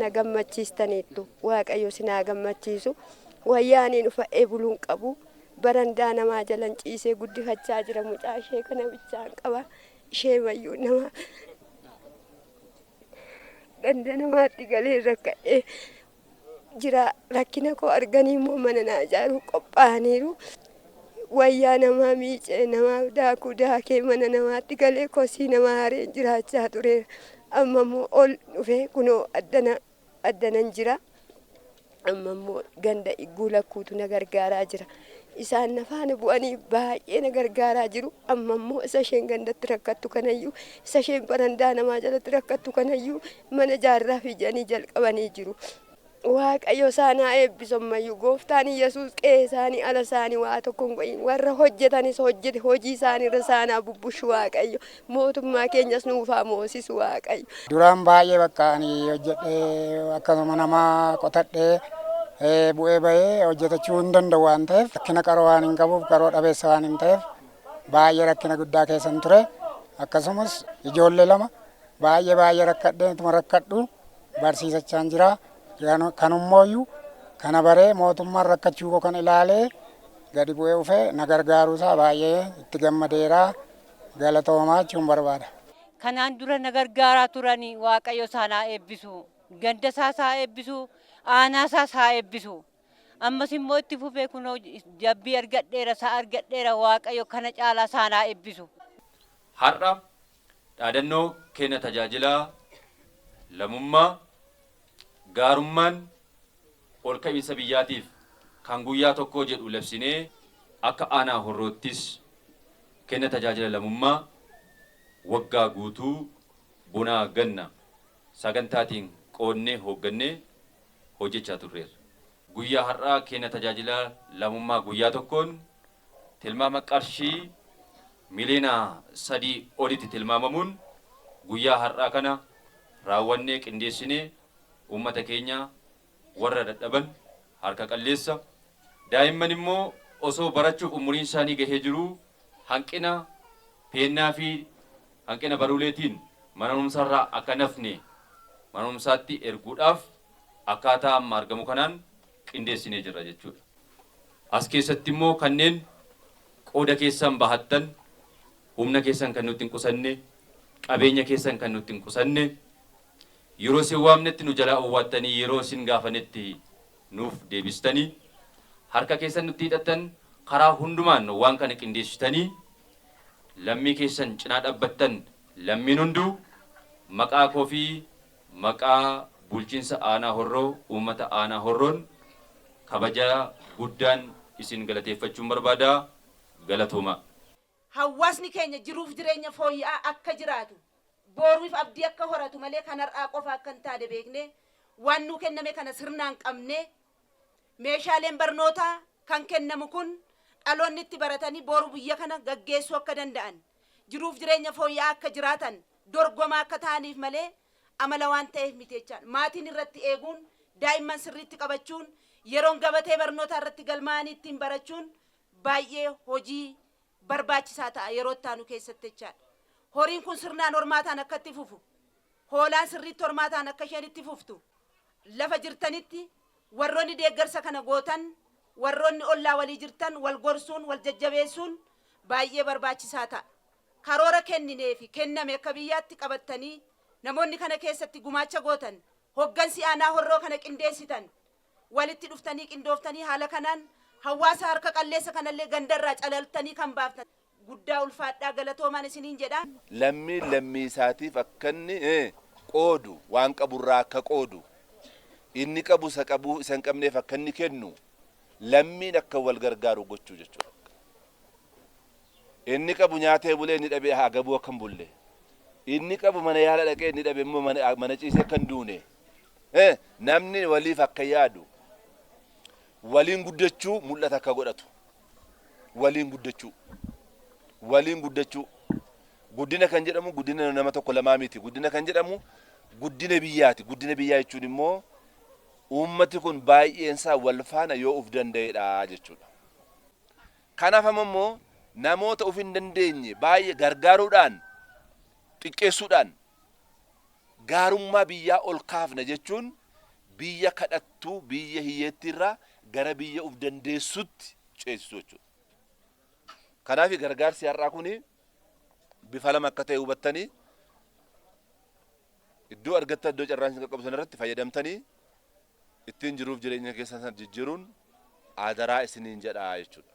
na gammachiistaniittu waaqayyo sinaa gammachiisu wayyaaniin ufa'ee buluun qabu barandaa namaa jalan ciisee guddifachaa jira mucaa ishee kana bichaan qaba ishee mayyuu nama ganda namaatti galee rakka'ee jira rakkina koo arganii immoo mana naa ijaaruu qophaa'aniiru wayyaa namaa miicee namaa daakuu daakee mana namaatti galee kosii namaa hareen jiraachaa ture amma immoo ol dhufee kunoo addanan jira amma immoo ganda igguu lakkuutu na gargaaraa jira isaan nafaana bu'anii baay'ee na gargaaraa jiru amma immoo isa isheen gandatti rakkattu kanayyuu isa isheen barandaa namaa jalatti rakkattu kanayyuu mana jaarraa fi jedhanii jalqabanii jiru. Waaqayyo isaanii eebbisommayyuu gooftaan Yesuus qe'ee isaanii ala isaanii waa tokko hin godhin warra hojjetanis hojjete hojii isaanii irra isaanii bubbushu waaqayyo mootummaa keenyas nuufaa moosisu waaqayyo. Duraan baay'ee bakka ani hojjedhee akkasuma namaa qotadhee bu'ee bahee hojjetachuu hin danda'u waan ta'eef rakkina qaroo waan hin qabuuf qaroo dhabeessa waan hin ta'eef baay'ee rakkina guddaa keessan ture akkasumas ijoollee lama baay'ee rakkadhee ituma rakkadhu barsiisachaan jira. Kanummoyyuu kana baree mootummaan rakkachuu koo kan ilaalee gadi bu'ee dhufee na gargaaruusaa baay'ee itti gammadeera galatoomaa jechuun barbaada. Kanaan dura na gargaaraa turanii waaqayyo isaanii eebbisu ganda isaa eebbisu aanaa isaa eebbisu ammas immoo itti fufee kunoo jabbii argadheera waaqayyo kana caalaa isaanii eebbisu. Har'a dhaadannoo kenna tajaajilaa lammummaa gaarummaan ol ka'iinsa biyyaatiif kan guyyaa tokko jedhu labsinee akka aanaa horroottis kenna tajaajila lammummaa waggaa guutuu bunaa ganna sagantaatiin qoonnee hooggannee hojjechaa turreerra. Guyyaa har'aa kenna tajaajila lammummaa guyyaa tokkoon tilmaama qarshii miliyoona 3 olitti tilmaamamuun guyyaa har'aa kana raawwannee qindeessinee ummata keenya warra dadhaban harka qalleessa daa'imman immoo osoo barachuuf umuriin isaanii gahee jiru hanqina peennaa fi hanqina baruuleetiin mana barumsaarraa akka nafne mana barumsaatti erguudhaaf akkaataa amma argamu kanaan qindeessinee jirra jechuudha. As keessatti immoo kanneen qooda keessan bahattan humna keessan kan nutti hin qusanne qabeenya keessan kan nutti hin qusanne yeroo si waamnetti nu jalaa owwaattanii yeroo sin gaafanetti nuuf deebistanii harka keessan nutti hidhattan karaa hundumaan waan kana qindeessitanii lammii keessan cinaa dhaabbattan lammiin hunduu maqaa koo fi maqaa bulchiinsa aanaa horroo uummata aanaa horroon kabajaa guddaan isin galateeffachuun barbaada galatooma. Hawaasni keenya jiruuf jireenya fooyya'aa akka jiraatu boruuf abdii akka horatu malee kan har'aa qofa akka hin taane beekne waan nuu kenname kana sirnaan qabne meeshaaleen barnootaa kan kennamu kun dhaloonni itti baratanii boru biyya kana gaggeessuu akka danda'an jiruuf jireenya fooyya'aa akka jiraatan dorgomaa akka ta'aniif malee amala waan ta'eef miteechaan maatiin irratti eeguun daa'imman sirriitti qabachuun yeroon gabatee barnootaa irratti galmaa'anii ittiin barachuun baay'ee hojii barbaachisaa ta'a yeroo ittaanu keessatti jechaadha. Horiin kun sirnaan hormaataan akka itti fufu hoolaan sirriitti hormaataan akka isheen itti fuftu lafa jirtanitti warroonni deeggarsa kana gootan warroonni ollaa walii jirtan wal gorsuun wal jajjabeessuun baay'ee barbaachisaa ta'a. Karoora kenninee fi kenname akka biyyaatti qabattanii namoonni kana keessatti gumaacha gootan hoggansi aanaa horroo kana qindeessitan walitti dhuftanii qindooftanii haala kanaan hawaasa harka qalleessa kanallee gandarraa calaltanii kan baaftan guddaa ulfaadhaa galatoomaan isiniin jedha. Lammii isaatiif akka inni qoodu waan qaburraa akka qoodu inni qabu isa qabu isa hin qabneef akka inni kennu lammiin akka wal gargaaru gochuu jechuudha. Inni qabu nyaatee bulee inni dhabee hagabuu akka hin bulle inni qabu mana yaala dhaqee inni dhabee immoo mana ciisee akka hin duune namni waliif akka yaadu waliin guddachuu mul'ata akka godhatu waliin guddachuu guddina kan jedhamu guddina nama tokko lamaa miti guddina kan jedhamu guddina biyyaati guddina biyyaa jechuun immoo uummati kun baay'een isaa wal faana yoo uf danda'edha jechuudha. Kanaaf ammoo namoota uf hin dandeenye baay'ee gargaaruudhaan xiqqeessuudhaan gaarummaa biyyaa ol kaafna jechuun biyya kadhattuu biyya hiyyeettiirraa gara biyya uf dandeessutti ceesisu jechuudha. Kanaaf gargaarsi har'aa kuni bifa lama akka ta'e hubattanii iddoo argattan iddoo carraan isin qaqqabu sanarratti fayyadamtanii ittiin jiruuf jireenya keessan jijjiiruun aadaraa isiniin jedhaa jechuudha.